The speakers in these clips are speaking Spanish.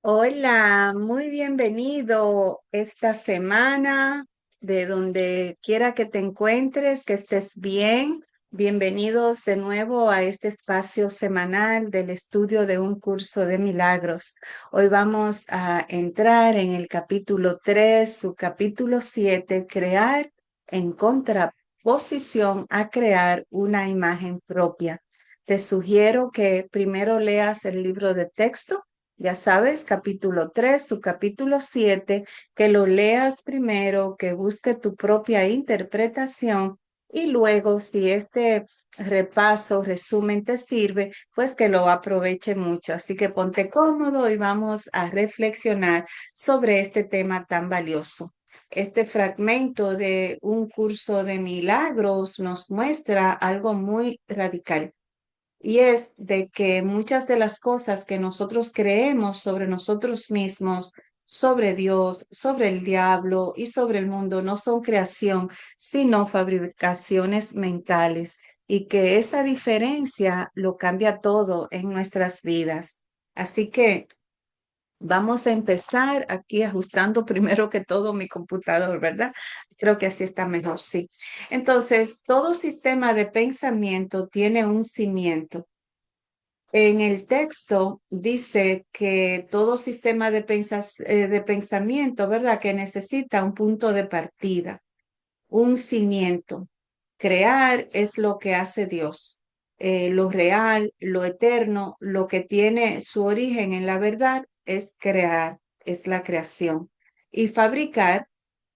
Hola, muy bienvenido esta semana, de donde quiera que te encuentres, que estés bien. Bienvenidos de nuevo a este espacio semanal del estudio de un curso de milagros. Hoy vamos a entrar en el capítulo 3, su capítulo 7, crear en contraposición a crear una imagen propia. Te sugiero que primero leas el libro de texto, ya sabes, capítulo 3, su capítulo 7, que lo leas primero, que busque tu propia interpretación y luego, si este repaso, resumen te sirve, pues que lo aproveche mucho. Así que ponte cómodo y vamos a reflexionar sobre este tema tan valioso. Este fragmento de un curso de milagros nos muestra algo muy radical. Y es de que muchas de las cosas que nosotros creemos sobre nosotros mismos, sobre Dios, sobre el diablo y sobre el mundo no son creación, sino fabricaciones mentales. Y que esa diferencia lo cambia todo en nuestras vidas. Así que vamos a empezar aquí ajustando primero que todo mi computador, ¿verdad? Creo que así está mejor, sí. Entonces, todo sistema de pensamiento tiene un cimiento. En el texto dice que todo sistema de pensamiento, ¿verdad? Que necesita un punto de partida, un cimiento. Crear es lo que hace Dios. Lo real, lo eterno, lo que tiene su origen en la verdad es crear, es la creación. Y fabricar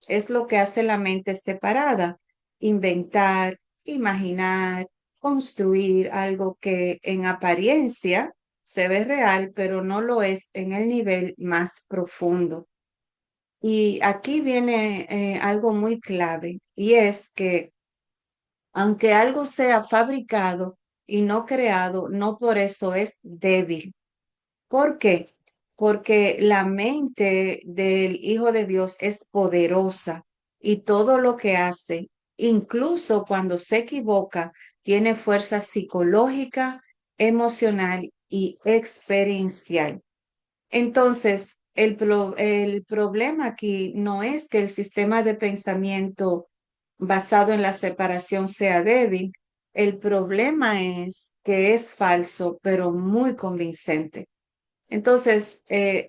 es lo que hace la mente separada, inventar, imaginar, construir algo que en apariencia se ve real, pero no lo es en el nivel más profundo. Y aquí viene algo muy clave, y es que aunque algo sea fabricado y no creado, no por eso es débil. ¿Por qué? Porque la mente del Hijo de Dios es poderosa y todo lo que hace, incluso cuando se equivoca, tiene fuerza psicológica, emocional y experiencial. Entonces, el problema aquí no es que el sistema de pensamiento basado en la separación sea débil. El problema es que es falso, pero muy convincente. Entonces,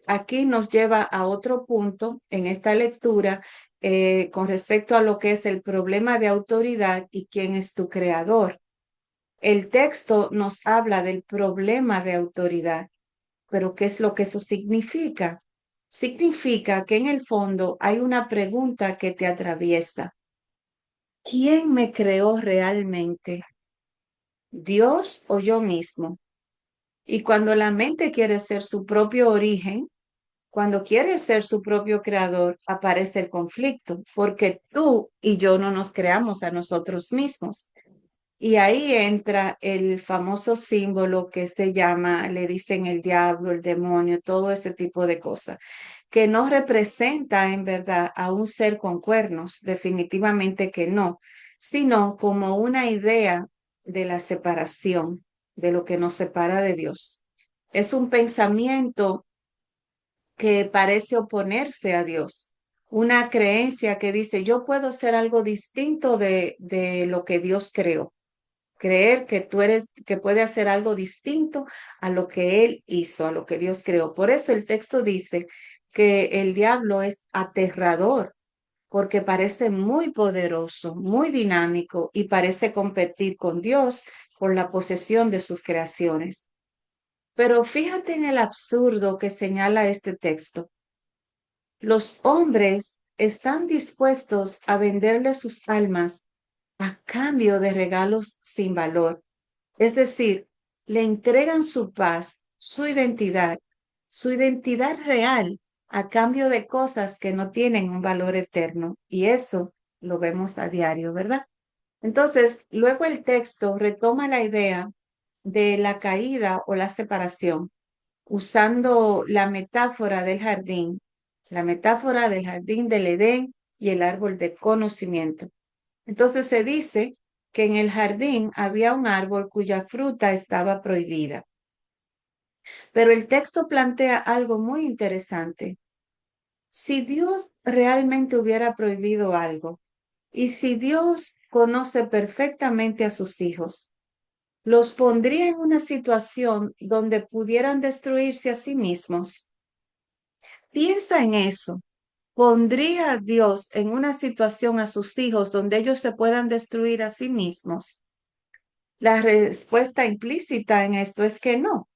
aquí nos lleva a otro punto en esta lectura con respecto a lo que es el problema de autoridad y quién es tu creador. El texto nos habla del problema de autoridad, pero ¿qué es lo que eso significa? Significa que en el fondo hay una pregunta que te atraviesa. ¿Quién me creó realmente? ¿Dios o yo mismo? Y cuando la mente quiere ser su propio origen, cuando quiere ser su propio creador, aparece el conflicto, porque tú y yo no nos creamos a nosotros mismos. Y ahí entra el famoso símbolo que se llama, le dicen el diablo, el demonio, todo ese tipo de cosas, que no representa en verdad a un ser con cuernos, definitivamente que no, sino como una idea de la separación, de lo que nos separa de Dios. Es un pensamiento que parece oponerse a Dios, una creencia que dice, yo puedo ser algo distinto de lo que Dios creó, creer que tú eres, que puede hacer algo distinto a lo que Él hizo, a lo que Dios creó. Por eso el texto dice que el diablo es aterrador, porque parece muy poderoso, muy dinámico y parece competir con Dios por la posesión de sus creaciones. Pero fíjate en el absurdo que señala este texto. Los hombres están dispuestos a venderle sus almas a cambio de regalos sin valor. Es decir, le entregan su paz, su identidad real, a cambio de cosas que no tienen un valor eterno. Y eso lo vemos a diario, ¿verdad? Entonces, luego el texto retoma la idea de la caída o la separación, usando la metáfora del jardín del Edén y el árbol de conocimiento. Entonces se dice que en el jardín había un árbol cuya fruta estaba prohibida. Pero el texto plantea algo muy interesante. Si Dios realmente hubiera prohibido algo, y si Dios conoce perfectamente a sus hijos, los pondría en una situación donde pudieran destruirse a sí mismos. Piensa en eso. ¿Pondría a Dios en una situación a sus hijos donde ellos se puedan destruir a sí mismos? La respuesta implícita en esto es que no.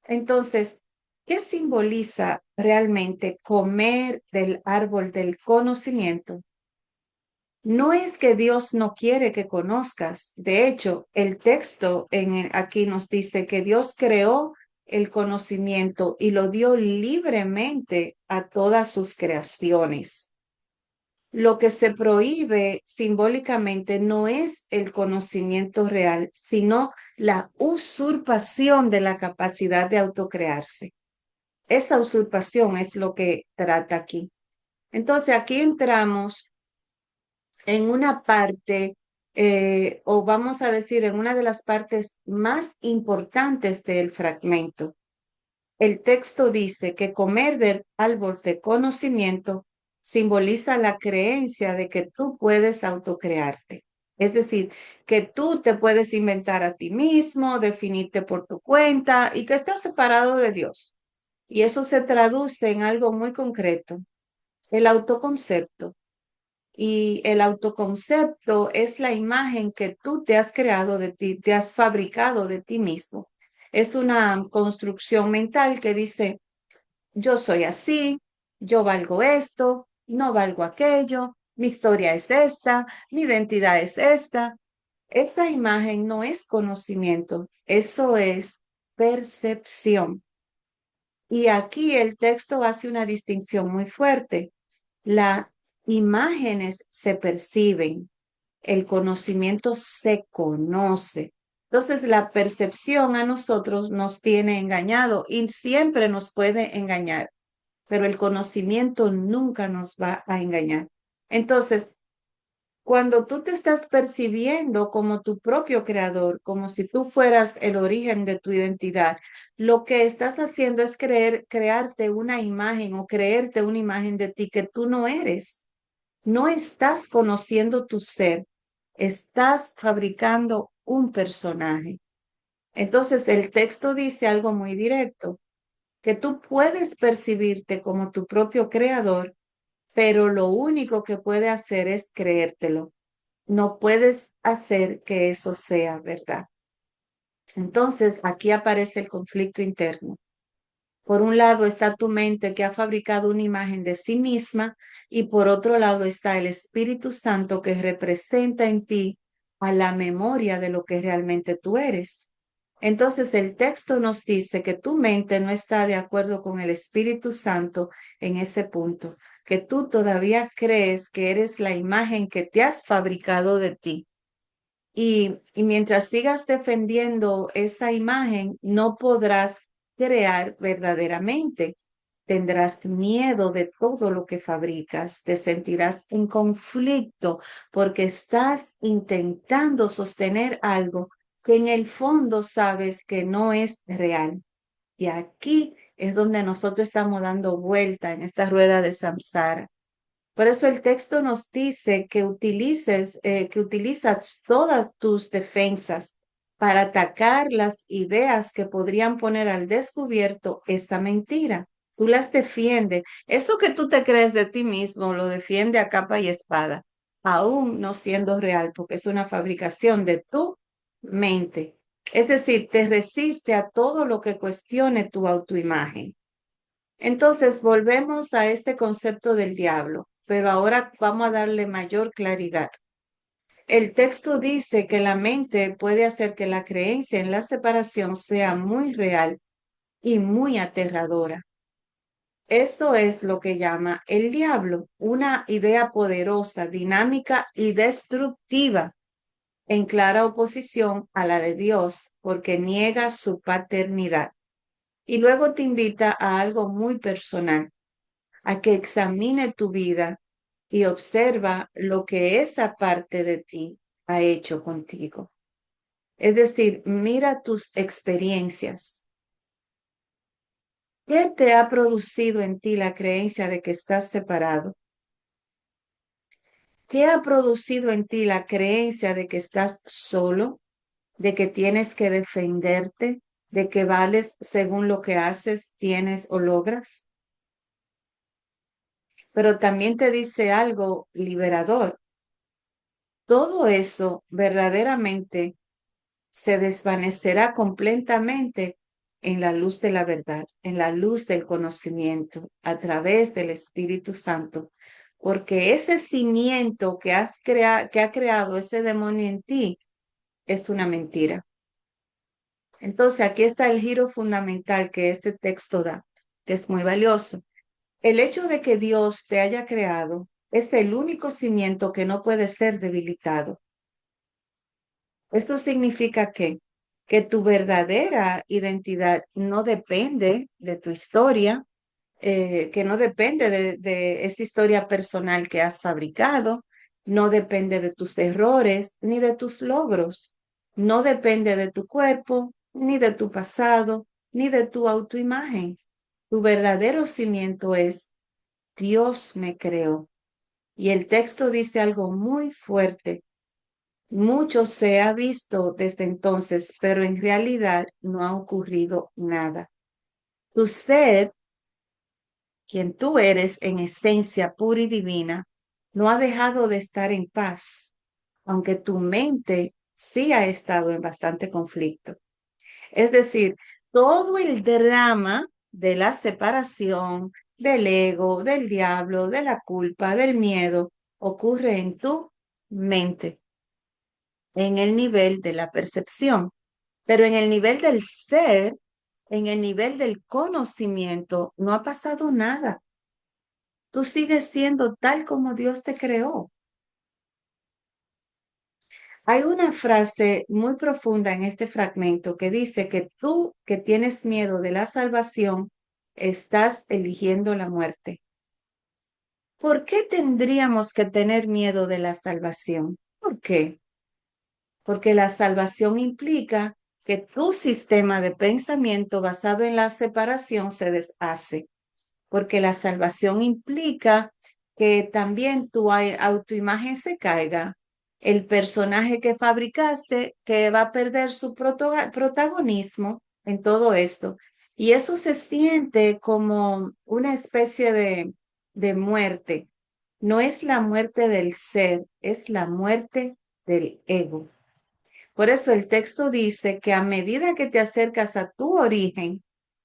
Entonces, ¿qué simboliza realmente comer del árbol del conocimiento? No es que Dios no quiere que conozcas. De hecho, el texto aquí nos dice que Dios creó el conocimiento y lo dio libremente a todas sus creaciones. Lo que se prohíbe simbólicamente no es el conocimiento real, sino la usurpación de la capacidad de autocrearse. Esa usurpación es lo que trata aquí. Entonces, aquí entramos en una parte, o vamos a decir, en una de las partes más importantes del fragmento. El texto dice que comer del árbol de conocimiento simboliza la creencia de que tú puedes autocrearte. Es decir, que tú te puedes inventar a ti mismo, definirte por tu cuenta y que estás separado de Dios. Y eso se traduce en algo muy concreto, el autoconcepto. Y el autoconcepto es la imagen que tú te has creado de ti, te has fabricado de ti mismo. Es una construcción mental que dice, yo soy así, yo valgo esto, no valgo aquello, mi historia es esta, mi identidad es esta. Esa imagen no es conocimiento, eso es percepción. Y aquí el texto hace una distinción muy fuerte. Las imágenes se perciben, el conocimiento se conoce. Entonces, la percepción a nosotros nos tiene engañado y siempre nos puede engañar, pero el conocimiento nunca nos va a engañar. Entonces, cuando tú te estás percibiendo como tu propio creador, como si tú fueras el origen de tu identidad, lo que estás haciendo es crearte una imagen o creerte una imagen de ti que tú no eres. No estás conociendo tu ser, estás fabricando un personaje. Entonces, el texto dice algo muy directo, que tú puedes percibirte como tu propio creador, pero lo único que puede hacer es creértelo. No puedes hacer que eso sea verdad. Entonces, aquí aparece el conflicto interno. Por un lado está tu mente que ha fabricado una imagen de sí misma y por otro lado está el Espíritu Santo que representa en ti a la memoria de lo que realmente tú eres. Entonces el texto nos dice que tu mente no está de acuerdo con el Espíritu Santo en ese punto, que tú todavía crees que eres la imagen que te has fabricado de ti. Y mientras sigas defendiendo esa imagen, no podrás crear verdaderamente. Tendrás miedo de todo lo que fabricas, te sentirás en conflicto porque estás intentando sostener algo que en el fondo sabes que no es real. Y aquí es donde nosotros estamos dando vuelta en esta rueda de samsara. Por eso el texto nos dice que utilizas todas tus defensas para atacar las ideas que podrían poner al descubierto esta mentira. Tú las defiendes. Eso que tú te crees de ti mismo lo defiende a capa y espada, aún no siendo real, porque es una fabricación de tu mente. Es decir, te resiste a todo lo que cuestione tu autoimagen. Entonces, volvemos a este concepto del diablo, pero ahora vamos a darle mayor claridad. El texto dice que la mente puede hacer que la creencia en la separación sea muy real y muy aterradora. Eso es lo que llama el diablo, una idea poderosa, dinámica y destructiva, en clara oposición a la de Dios, porque niega su paternidad. Y luego te invita a algo muy personal, a que examine tu vida y observa lo que esa parte de ti ha hecho contigo. Es decir, mira tus experiencias. ¿Qué te ha producido en ti la creencia de que estás separado? ¿Qué ha producido en ti la creencia de que estás solo, de que tienes que defenderte, de que vales según lo que haces, tienes o logras? Pero también te dice algo liberador. Todo eso verdaderamente se desvanecerá completamente en la luz de la verdad, en la luz del conocimiento, a través del Espíritu Santo, porque ese cimiento que ha creado ese demonio en ti es una mentira. Entonces, aquí está el giro fundamental que este texto da, que es muy valioso. El hecho de que Dios te haya creado es el único cimiento que no puede ser debilitado. Esto significa que tu verdadera identidad no depende de tu historia, que no depende de esa historia personal que has fabricado, no depende de tus errores ni de tus logros, no depende de tu cuerpo, ni de tu pasado, ni de tu autoimagen. Tu verdadero cimiento es Dios me creó. Y el texto dice algo muy fuerte. Mucho se ha visto desde entonces, pero en realidad no ha ocurrido nada. Tu ser, quien tú eres en esencia pura y divina, no ha dejado de estar en paz, aunque tu mente sí ha estado en bastante conflicto. Es decir, todo el drama de la separación, del ego, del diablo, de la culpa, del miedo, ocurre en tu mente, en el nivel de la percepción. Pero en el nivel del ser, en el nivel del conocimiento, no ha pasado nada. Tú sigues siendo tal como Dios te creó. Hay una frase muy profunda en este fragmento que dice que tú que tienes miedo de la salvación, estás eligiendo la muerte. ¿Por qué tendríamos que tener miedo de la salvación? ¿Por qué? Porque la salvación implica que tu sistema de pensamiento basado en la separación se deshace, porque la salvación implica que también tu autoimagen se caiga. El personaje que fabricaste que va a perder su protagonismo en todo esto. Y eso se siente como una especie de muerte. No es la muerte del ser, es la muerte del ego. Por eso el texto dice que a medida que te acercas a tu origen,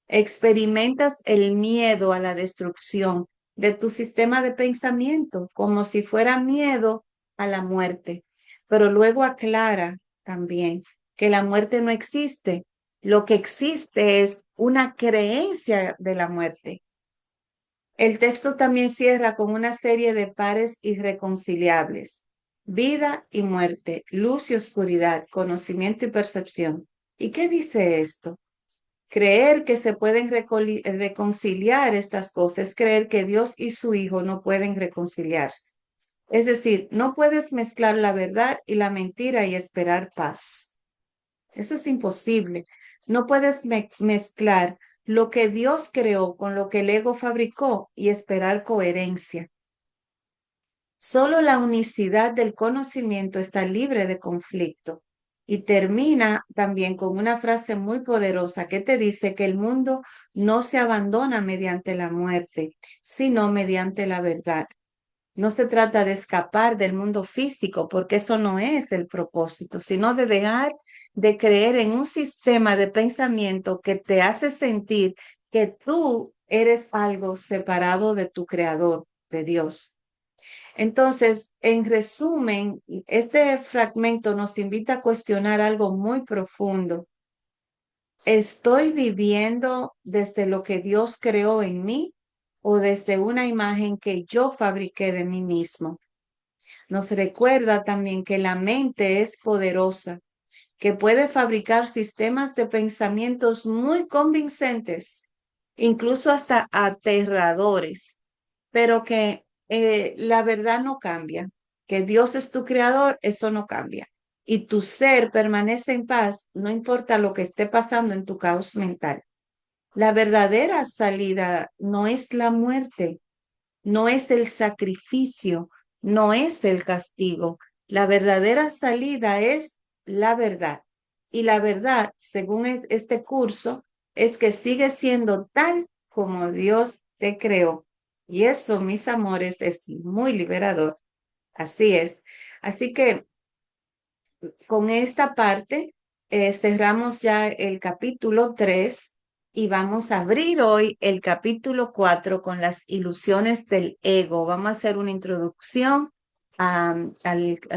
experimentas el miedo a la destrucción de tu sistema de pensamiento, como si fuera miedo a la muerte. Pero luego aclara también que la muerte no existe. Lo que existe es una creencia de la muerte. El texto también cierra con una serie de pares irreconciliables: vida y muerte, luz y oscuridad, conocimiento y percepción. ¿Y qué dice esto? Creer que se pueden reconciliar estas cosas es creer que Dios y su Hijo no pueden reconciliarse. Es decir, no puedes mezclar la verdad y la mentira y esperar paz. Eso es imposible. No puedes mezclar lo que Dios creó con lo que el ego fabricó y esperar coherencia. Solo la unicidad del conocimiento está libre de conflicto. Y termina también con una frase muy poderosa que te dice que el mundo no se abandona mediante la muerte, sino mediante la verdad. No se trata de escapar del mundo físico, porque eso no es el propósito, sino de dejar de creer en un sistema de pensamiento que te hace sentir que tú eres algo separado de tu creador, de Dios. Entonces, en resumen, este fragmento nos invita a cuestionar algo muy profundo. ¿Estoy viviendo desde lo que Dios creó en mí o desde una imagen que yo fabriqué de mí mismo? Nos recuerda también que la mente es poderosa, que puede fabricar sistemas de pensamientos muy convincentes, incluso hasta aterradores, pero que la verdad no cambia, que Dios es tu creador, eso no cambia. Y tu ser permanece en paz, no importa lo que esté pasando en tu caos mental. La verdadera salida no es la muerte, no es el sacrificio, no es el castigo. La verdadera salida es la verdad. Y la verdad, según este curso, es que sigue siendo tal como Dios te creó. Y eso, mis amores, es muy liberador. Así es. Así que con esta parte cerramos ya el capítulo 3 y vamos a abrir hoy el capítulo 4 con las ilusiones del ego. Vamos a hacer una introducción al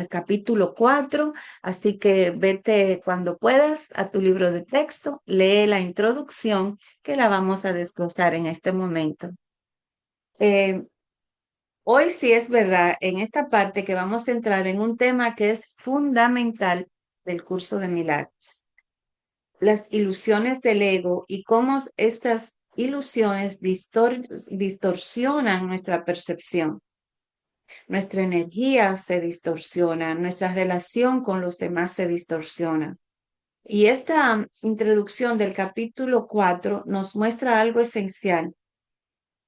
capítulo 4, así que vete cuando puedas a tu libro de texto, lee la introducción que la vamos a desglosar en este momento. Eh, Hoy sí es verdad, en esta parte que vamos a entrar en un tema que es fundamental del curso de milagros, las ilusiones del ego y cómo estas ilusiones distorsionan nuestra percepción. Nuestra energía se distorsiona, nuestra relación con los demás se distorsiona. Y esta introducción del capítulo 4 nos muestra algo esencial,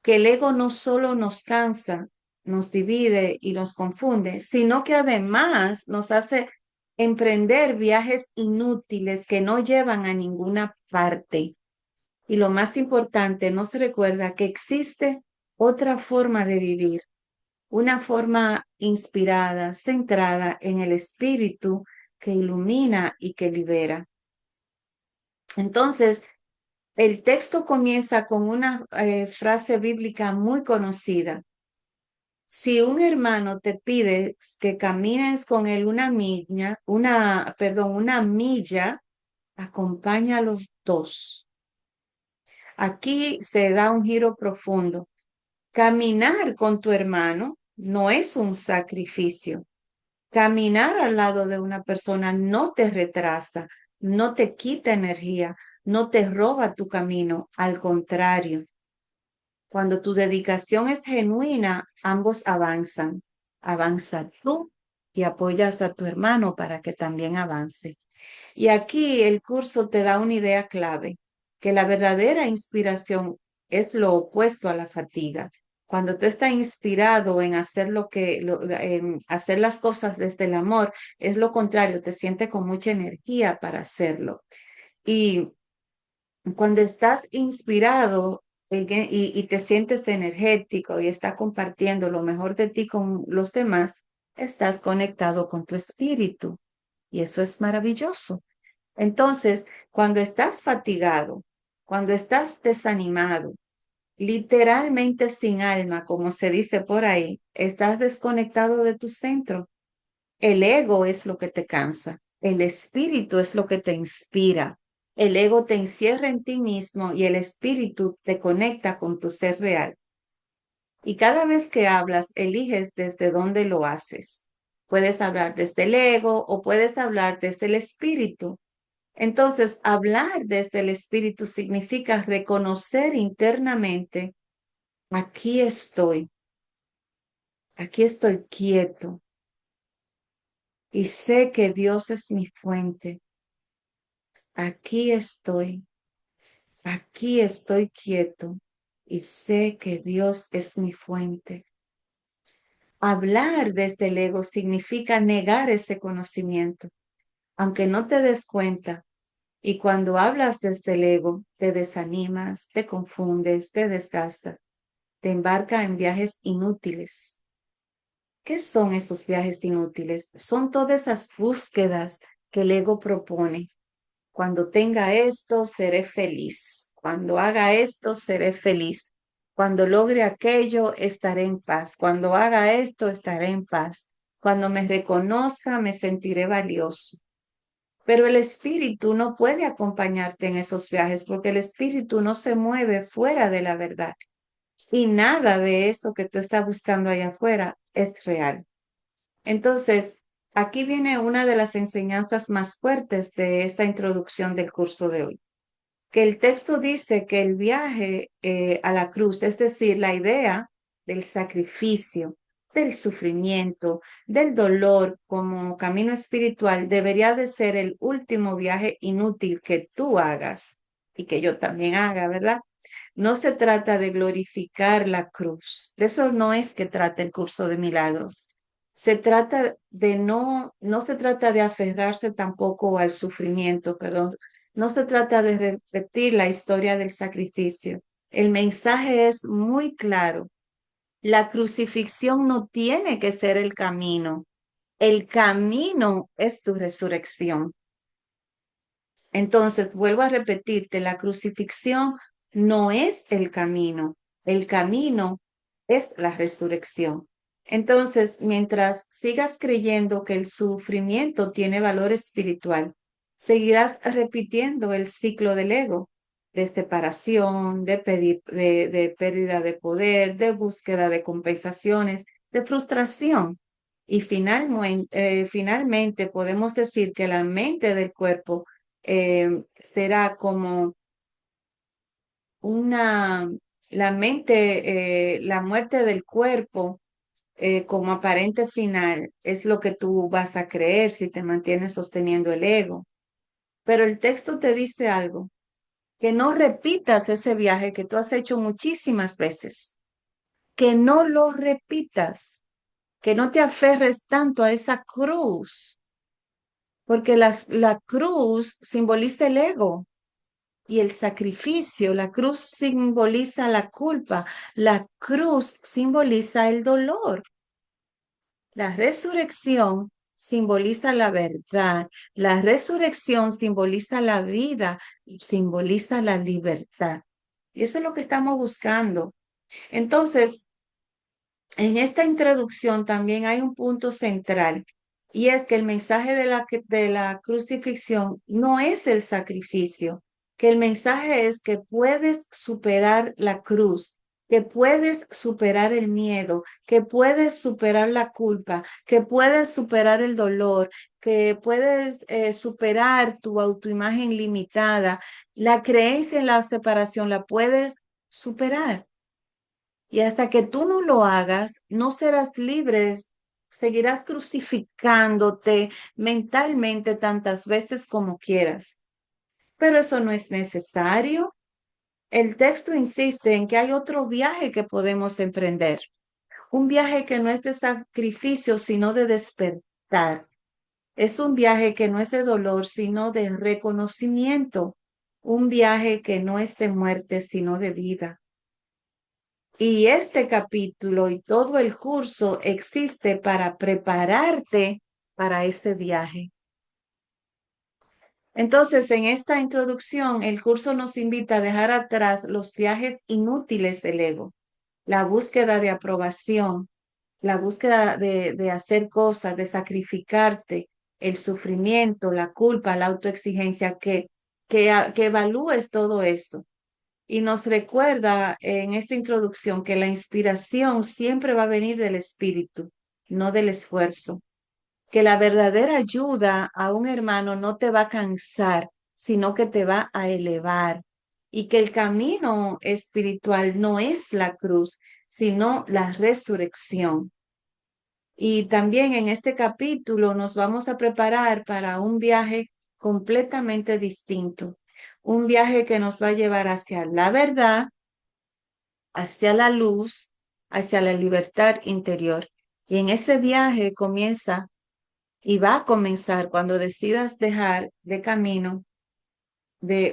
que el ego no solo nos cansa, nos divide y nos confunde, sino que además nos hace emprender viajes inútiles que no llevan a ninguna parte. Y lo más importante, nos recuerda que existe otra forma de vivir, una forma inspirada, centrada en el espíritu que ilumina y que libera. Entonces, el texto comienza con una frase bíblica muy conocida. Si un hermano te pide que camines con él una milla, acompaña a los dos. Aquí se da un giro profundo. Caminar con tu hermano no es un sacrificio. Caminar al lado de una persona no te retrasa, no te quita energía, no te roba tu camino. Al contrario, cuando tu dedicación es genuina, ambos avanzan. Avanza tú y apoyas a tu hermano para que también avance. Y aquí el curso te da una idea clave, que la verdadera inspiración es lo opuesto a la fatiga. Cuando tú estás inspirado en hacer en hacer las cosas desde el amor, es lo contrario, te sientes con mucha energía para hacerlo. Y cuando estás inspirado y te sientes energético y estás compartiendo lo mejor de ti con los demás, estás conectado con tu espíritu y eso es maravilloso. Entonces, cuando estás fatigado, cuando estás desanimado, literalmente sin alma, como se dice por ahí, estás desconectado de tu centro. El ego es lo que te cansa, el espíritu es lo que te inspira. El ego te encierra en ti mismo y el espíritu te conecta con tu ser real. Y cada vez que hablas, eliges desde dónde lo haces. Puedes hablar desde el ego o puedes hablar desde el espíritu. Entonces, hablar desde el espíritu significa reconocer internamente, aquí estoy quieto y sé que Dios es mi fuente. Aquí aquí estoy quieto y sé que Dios es mi fuente. Hablar desde el ego significa negar ese conocimiento, aunque no te des cuenta. Y cuando hablas desde el ego, te desanimas, te confundes, te desgastas, te embarca en viajes inútiles. ¿Qué son esos viajes inútiles? Son todas esas búsquedas que el ego propone. Cuando tenga esto, seré feliz. Cuando haga esto, seré feliz. Cuando logre aquello, estaré en paz. Cuando haga esto, estaré en paz. Cuando me reconozca, me sentiré valioso. Pero el espíritu no puede acompañarte en esos viajes porque el espíritu no se mueve fuera de la verdad. Y nada de eso que tú estás buscando allá afuera es real. Entonces, aquí viene una de las enseñanzas más fuertes de esta introducción del curso de hoy, que el texto dice que el viaje a la cruz, es decir, la idea del sacrificio, del sufrimiento, del dolor como camino espiritual, debería de ser el último viaje inútil que tú hagas. y que yo también haga, ¿verdad? No se trata de glorificar la cruz. De eso no es que trata el curso de milagros. Se trata de no se trata de aferrarse tampoco al sufrimiento, perdón. No se trata de repetir la historia del sacrificio. El mensaje es muy claro. La crucifixión no tiene que ser el camino. El camino es tu resurrección. Entonces, vuelvo a repetirte, la crucifixión no es el camino es la resurrección. Entonces, mientras sigas creyendo que el sufrimiento tiene valor espiritual, seguirás repitiendo el ciclo del ego, de separación, de pérdida de poder, de búsqueda de compensaciones, de frustración. Y finalmente podemos decir que la mente del cuerpo será como una, la muerte del cuerpo como aparente final es lo que tú vas a creer si te mantienes sosteniendo el ego. Pero el texto te dice algo, que no repitas ese viaje que tú has hecho muchísimas veces, que no lo repitas, que no te aferres tanto a esa cruz, porque la cruz simboliza el ego. Y el sacrificio, la cruz simboliza la culpa, la cruz simboliza el dolor, la resurrección simboliza la verdad, la resurrección simboliza la vida, simboliza la libertad. Y eso es lo que estamos buscando. Entonces, en esta introducción también hay un punto central y es que el mensaje de la crucifixión no es el sacrificio, que el mensaje es que puedes superar la cruz, que puedes superar el miedo, que puedes superar la culpa, que puedes superar el dolor, que puedes superar tu autoimagen limitada, la creencia en la separación, la puedes superar. Y hasta que tú no lo hagas, no serás libre, seguirás crucificándote mentalmente tantas veces como quieras. Pero eso no es necesario. El texto insiste en que hay otro viaje que podemos emprender, un viaje que no es de sacrificio, sino de despertar. Es un viaje que no es de dolor, sino de reconocimiento, un viaje que no es de muerte, sino de vida. Y este capítulo y todo el curso existe para prepararte para ese viaje. Entonces, en esta introducción, el curso nos invita a dejar atrás los viajes inútiles del ego, la búsqueda de aprobación, la búsqueda de hacer cosas, de sacrificarte, el sufrimiento, la culpa, la autoexigencia, que evalúes todo esto. Y nos recuerda en esta introducción que la inspiración siempre va a venir del espíritu, no del esfuerzo. Que la verdadera ayuda a un hermano no te va a cansar, sino que te va a elevar. Y que el camino espiritual no es la cruz, sino la resurrección. Y también en este capítulo nos vamos a preparar para un viaje completamente distinto. Un viaje que nos va a llevar hacia la verdad, hacia la luz, hacia la libertad interior. Y en ese viaje comienza y va a comenzar cuando decidas dejar de camino,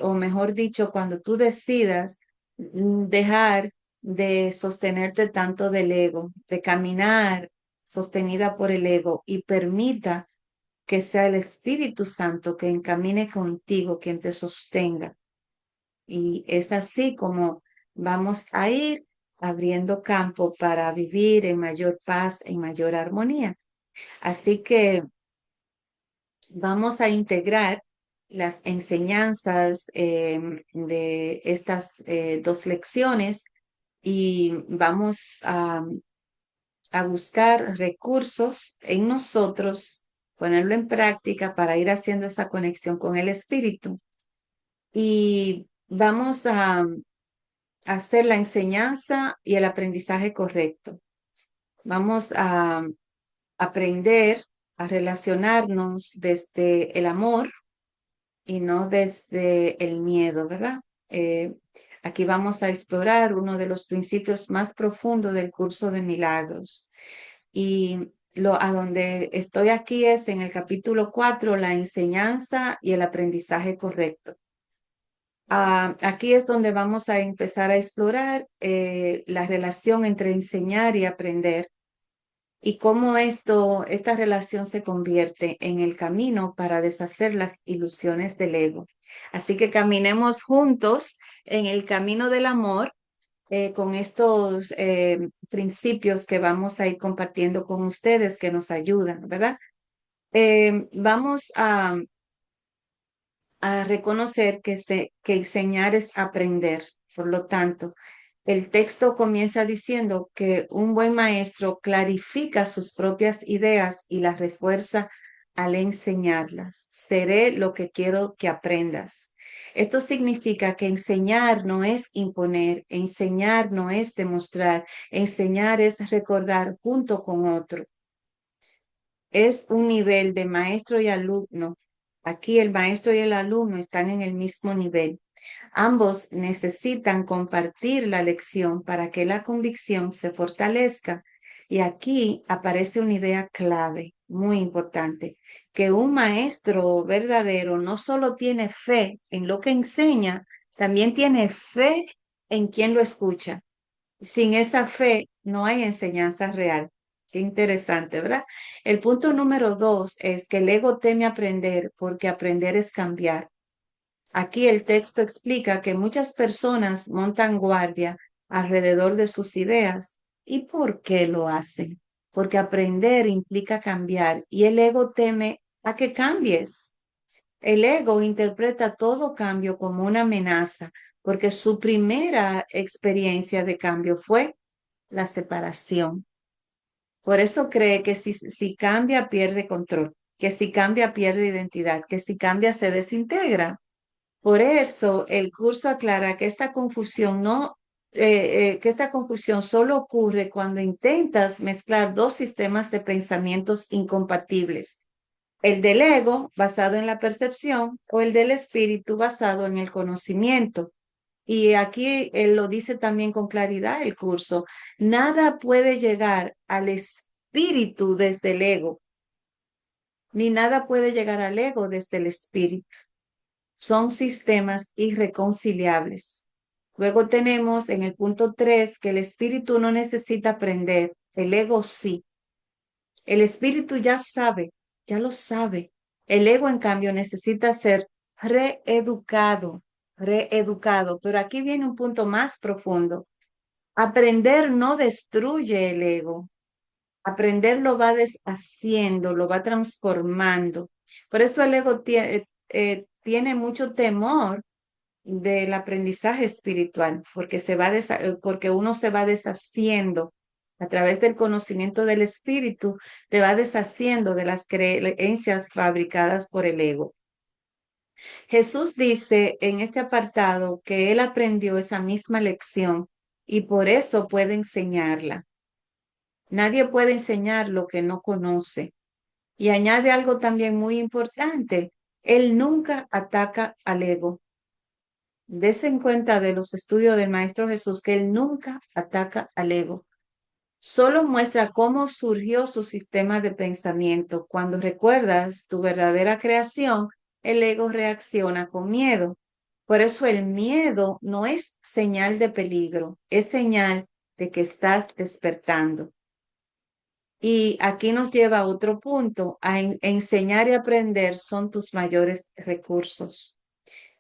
o mejor dicho, cuando tú decidas dejar de sostenerte tanto del ego, de caminar sostenida por el ego y permita que sea el Espíritu Santo que encamine contigo, quien te sostenga. Y es así como vamos a ir abriendo campo para vivir en mayor paz, en mayor armonía. Así que vamos a integrar las enseñanzas de estas dos lecciones y vamos a buscar recursos en nosotros, ponerlo en práctica para ir haciendo esa conexión con el espíritu. Y vamos a hacer la enseñanza y el aprendizaje correcto. Vamos a aprender a relacionarnos desde el amor y no desde el miedo, ¿verdad? Eh, Aquí vamos a explorar uno de los principios más profundos del curso de milagros. Y a donde estoy aquí es en el capítulo 4, la enseñanza y el aprendizaje correcto. Aquí es donde vamos a empezar a explorar la relación entre enseñar y aprender y cómo esta relación se convierte en el camino para deshacer las ilusiones del ego. Así que caminemos juntos en el camino del amor con estos principios que vamos a ir compartiendo con ustedes que nos ayudan, ¿verdad? Vamos a reconocer que enseñar es aprender. Por lo tanto, el texto comienza diciendo que un buen maestro clarifica sus propias ideas y las refuerza al enseñarlas. Seré lo que quiero que aprendas. Esto significa que enseñar no es imponer, enseñar no es demostrar, enseñar es recordar junto con otro. Es un nivel de maestro y alumno. Aquí el maestro y el alumno están en el mismo nivel. Ambos necesitan compartir la lección para que la convicción se fortalezca. Y aquí aparece una idea clave, muy importante, que un maestro verdadero no solo tiene fe en lo que enseña, también tiene fe en quien lo escucha. Sin esa fe no hay enseñanza real. Qué interesante, ¿verdad? El punto número 2 es que el ego teme aprender porque aprender es cambiar. Aquí el texto explica que muchas personas montan guardia alrededor de sus ideas. ¿Y por qué lo hacen? Porque aprender implica cambiar y el ego teme a que cambies. El ego interpreta todo cambio como una amenaza porque su primera experiencia de cambio fue la separación. Por eso cree que si cambia pierde control, que si cambia pierde identidad, que si cambia se desintegra. Por eso el curso aclara que esta confusión que esta confusión solo ocurre cuando intentas mezclar dos sistemas de pensamientos incompatibles, el del ego basado en la percepción o el del espíritu basado en el conocimiento. Y aquí él lo dice también con claridad el curso, nada puede llegar al espíritu desde el ego, ni nada puede llegar al ego desde el espíritu. Son sistemas irreconciliables. Luego tenemos en el punto 3 que el espíritu no necesita aprender, el ego sí. El espíritu ya sabe, ya lo sabe. El ego, en cambio, necesita ser reeducado, reeducado. Pero aquí viene un punto más profundo. Aprender no destruye el ego. Aprender lo va deshaciendo, lo va transformando. Por eso el ego tiene mucho temor del aprendizaje espiritual, porque porque uno se va deshaciendo a través del conocimiento del espíritu, te va deshaciendo de las creencias fabricadas por el ego. Jesús dice en este apartado que él aprendió esa misma lección y por eso puede enseñarla. Nadie puede enseñar lo que no conoce. Y añade algo también muy importante, él nunca ataca al ego. Dese en cuenta de los estudios del Maestro Jesús que él nunca ataca al ego. Solo muestra cómo surgió su sistema de pensamiento. Cuando recuerdas tu verdadera creación, el ego reacciona con miedo. Por eso el miedo no es señal de peligro, es señal de que estás despertando. Y aquí nos lleva a otro punto, enseñar y aprender son tus mayores recursos.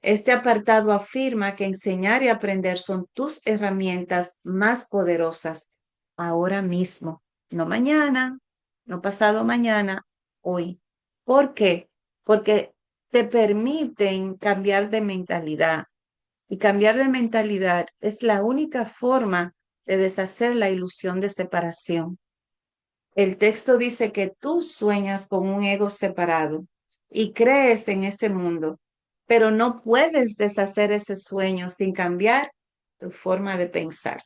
Este apartado afirma que enseñar y aprender son tus herramientas más poderosas ahora mismo, no mañana, no pasado mañana, hoy. ¿Por qué? Porque te permiten cambiar de mentalidad y cambiar de mentalidad es la única forma de deshacer la ilusión de separación. El texto dice que tú sueñas con un ego separado y crees en ese mundo, pero no puedes deshacer ese sueño sin cambiar tu forma de pensar.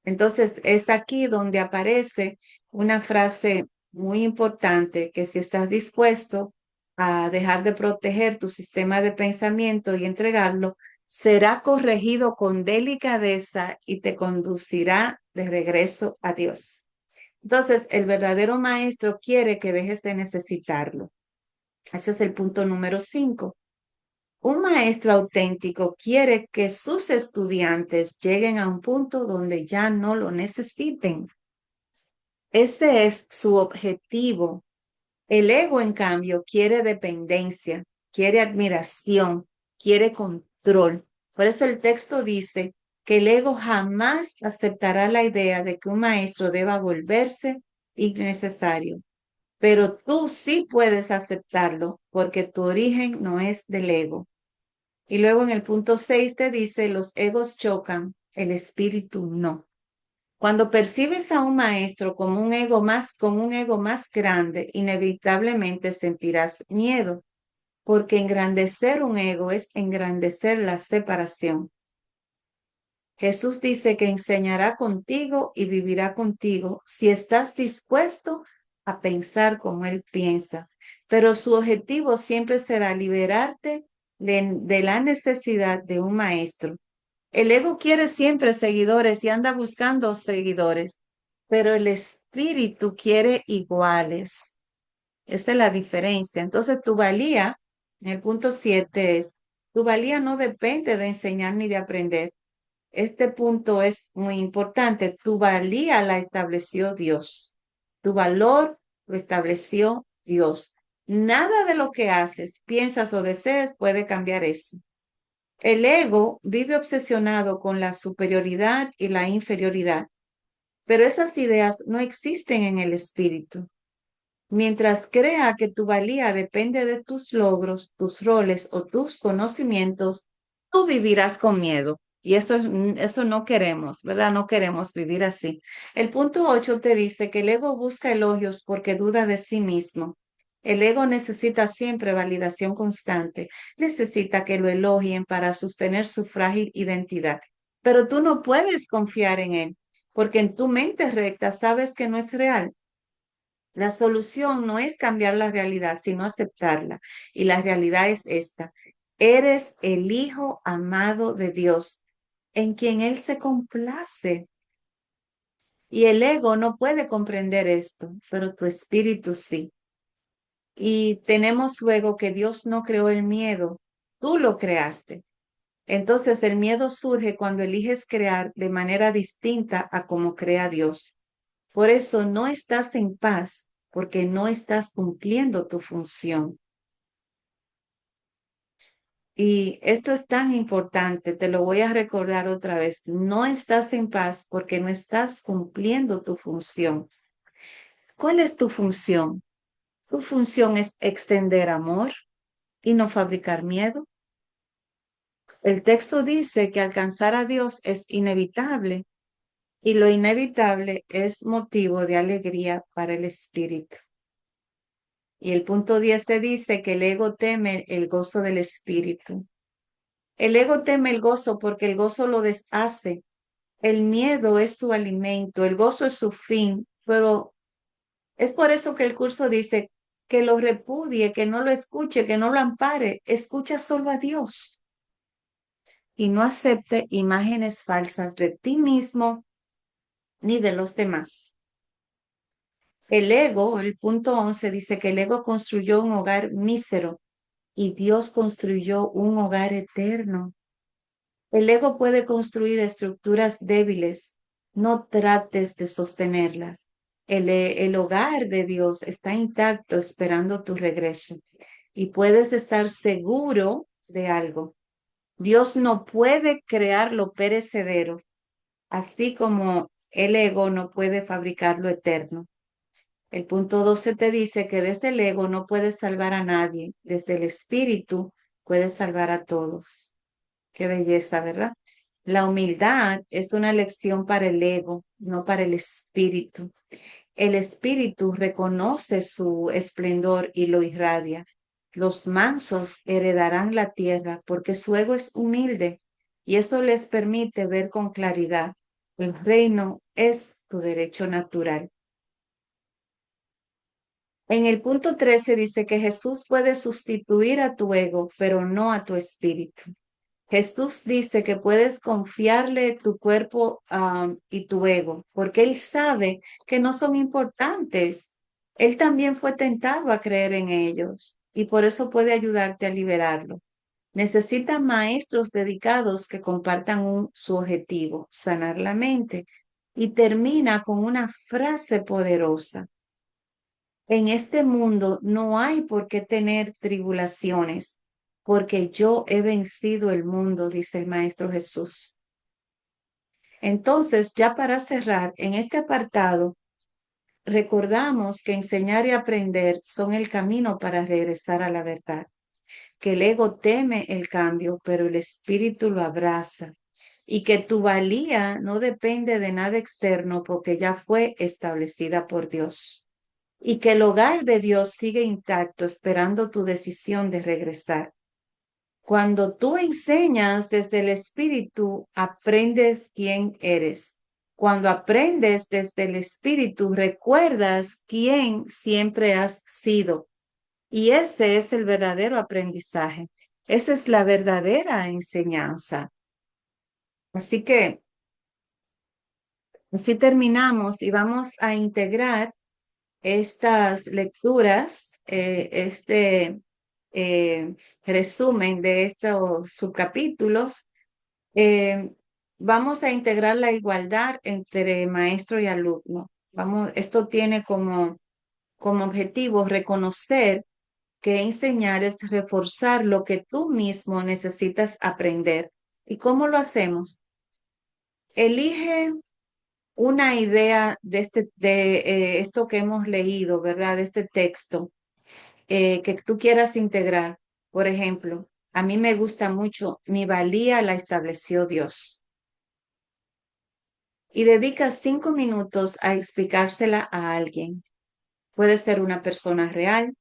Entonces, es aquí donde aparece una frase muy importante que si estás dispuesto a dejar de proteger tu sistema de pensamiento y entregarlo, será corregido con delicadeza y te conducirá de regreso a Dios. Entonces, el verdadero maestro quiere que dejes de necesitarlo. Ese es el punto número 5. Un maestro auténtico quiere que sus estudiantes lleguen a un punto donde ya no lo necesiten. Ese es su objetivo. El ego, en cambio, quiere dependencia, quiere admiración, quiere control. Por eso el texto dice que el ego jamás aceptará la idea de que un maestro deba volverse innecesario. Pero tú sí puedes aceptarlo porque tu origen no es del ego. Y luego en el punto 6 te dice, los egos chocan, el espíritu no. Cuando percibes a un maestro como un ego más, con un ego más grande, inevitablemente sentirás miedo, porque engrandecer un ego es engrandecer la separación. Jesús dice que enseñará contigo y vivirá contigo si estás dispuesto a pensar como Él piensa, pero su objetivo siempre será liberarte de la necesidad de un maestro. El ego quiere siempre seguidores y anda buscando seguidores, pero el espíritu quiere iguales. Esa es la diferencia. Entonces, tu valía, en el punto 7 es, tu valía no depende de enseñar ni de aprender. Este punto es muy importante. Tu valía la estableció Dios. Tu valor lo estableció Dios. Nada de lo que haces, piensas o desees puede cambiar eso. El ego vive obsesionado con la superioridad y la inferioridad, pero esas ideas no existen en el espíritu. Mientras crea que tu valía depende de tus logros, tus roles o tus conocimientos, tú vivirás con miedo. Y eso no queremos, ¿verdad? No queremos vivir así. El punto 8 te dice que el ego busca elogios porque duda de sí mismo. El ego necesita siempre validación constante, necesita que lo elogien para sostener su frágil identidad. Pero tú no puedes confiar en él, porque en tu mente recta sabes que no es real. La solución no es cambiar la realidad, sino aceptarla. Y la realidad es esta. Eres el hijo amado de Dios, en quien Él se complace. Y el ego no puede comprender esto, pero tu espíritu sí. Y tenemos luego que Dios no creó el miedo, tú lo creaste. Entonces el miedo surge cuando eliges crear de manera distinta a como crea Dios. Por eso no estás en paz, porque no estás cumpliendo tu función. Y esto es tan importante, te lo voy a recordar otra vez. No estás en paz porque no estás cumpliendo tu función. ¿Cuál es tu función? Tu función es extender amor y no fabricar miedo. El texto dice que alcanzar a Dios es inevitable y lo inevitable es motivo de alegría para el espíritu. Y el punto 10 te dice que el ego teme el gozo del espíritu. El ego teme el gozo porque el gozo lo deshace. El miedo es su alimento, el gozo es su fin, pero es por eso que el curso dice que lo repudie, que no lo escuche, que no lo ampare. Escucha solo a Dios y no acepte imágenes falsas de ti mismo ni de los demás. El ego, el punto 11 dice que el ego construyó un hogar mísero y Dios construyó un hogar eterno. El ego puede construir estructuras débiles. No trates de sostenerlas. El hogar de Dios está intacto esperando tu regreso y puedes estar seguro de algo. Dios no puede crear lo perecedero, así como el ego no puede fabricar lo eterno. El punto 12 te dice que desde el ego no puedes salvar a nadie, desde el espíritu puedes salvar a todos. Qué belleza, ¿verdad? La humildad es una lección para el ego, no para el espíritu. El espíritu reconoce su esplendor y lo irradia. Los mansos heredarán la tierra porque su ego es humilde y eso les permite ver con claridad. El reino es tu derecho natural. En el punto 13 dice que Jesús puede sustituir a tu ego, pero no a tu espíritu. Jesús dice que puedes confiarle tu cuerpo, y tu ego, porque Él sabe que no son importantes. Él también fue tentado a creer en ellos y por eso puede ayudarte a liberarlo. Necesita maestros dedicados que compartan su objetivo, sanar la mente. Y termina con una frase poderosa. En este mundo no hay por qué tener tribulaciones, porque yo he vencido el mundo, dice el Maestro Jesús. Entonces, ya para cerrar, en este apartado, recordamos que enseñar y aprender son el camino para regresar a la verdad, que el ego teme el cambio, pero el espíritu lo abraza, y que tu valía no depende de nada externo porque ya fue establecida por Dios, y que el hogar de Dios sigue intacto esperando tu decisión de regresar. Cuando tú enseñas desde el espíritu, aprendes quién eres. Cuando aprendes desde el espíritu, recuerdas quién siempre has sido. Y ese es el verdadero aprendizaje. Esa es la verdadera enseñanza. Así que así terminamos y vamos a integrar estas lecturas, este resumen de estos subcapítulos. eh, Vamos a integrar la igualdad entre maestro y alumno. Esto tiene como objetivo reconocer que enseñar es reforzar lo que tú mismo necesitas aprender. ¿Y cómo lo hacemos? Elige una idea de esto que hemos leído, ¿verdad? De este texto, que tú quieras integrar. Por ejemplo, a mí me gusta mucho, mi valía la estableció Dios. Y dedicas 5 minutos a explicársela a alguien. Puede ser una persona real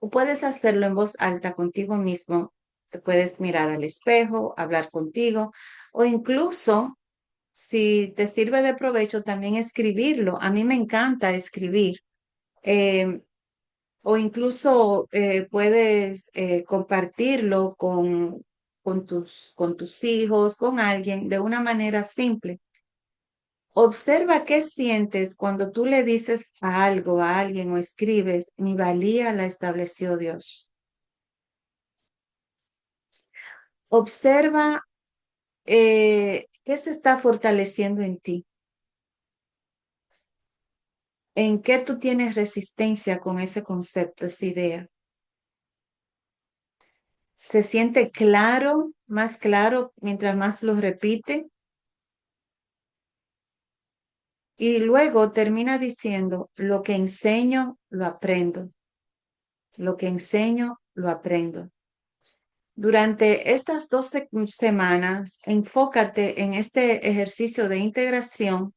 o puedes hacerlo en voz alta contigo mismo. Te puedes mirar al espejo, hablar contigo o incluso, si te sirve de provecho, también escribirlo. A mí me encanta escribir. Eh, o incluso puedes compartirlo con tus hijos, con alguien, de una manera simple. Observa qué sientes cuando tú le dices a algo, a alguien o escribes, mi valía la estableció Dios. Observa qué se está fortaleciendo en ti, en qué tú tienes resistencia con ese concepto, esa idea. Se siente claro mientras más lo repite. Y luego termina diciendo, lo que enseño, lo aprendo. Lo que enseño, lo aprendo. Durante estas 2 semanas, enfócate en este ejercicio de integración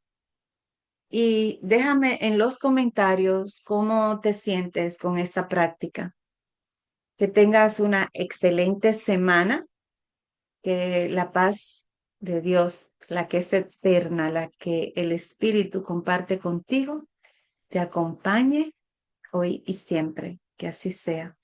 y déjame en los comentarios cómo te sientes con esta práctica. Que tengas una excelente semana, que la paz de Dios, la que es eterna, la que el Espíritu comparte contigo, te acompañe hoy y siempre. Que así sea.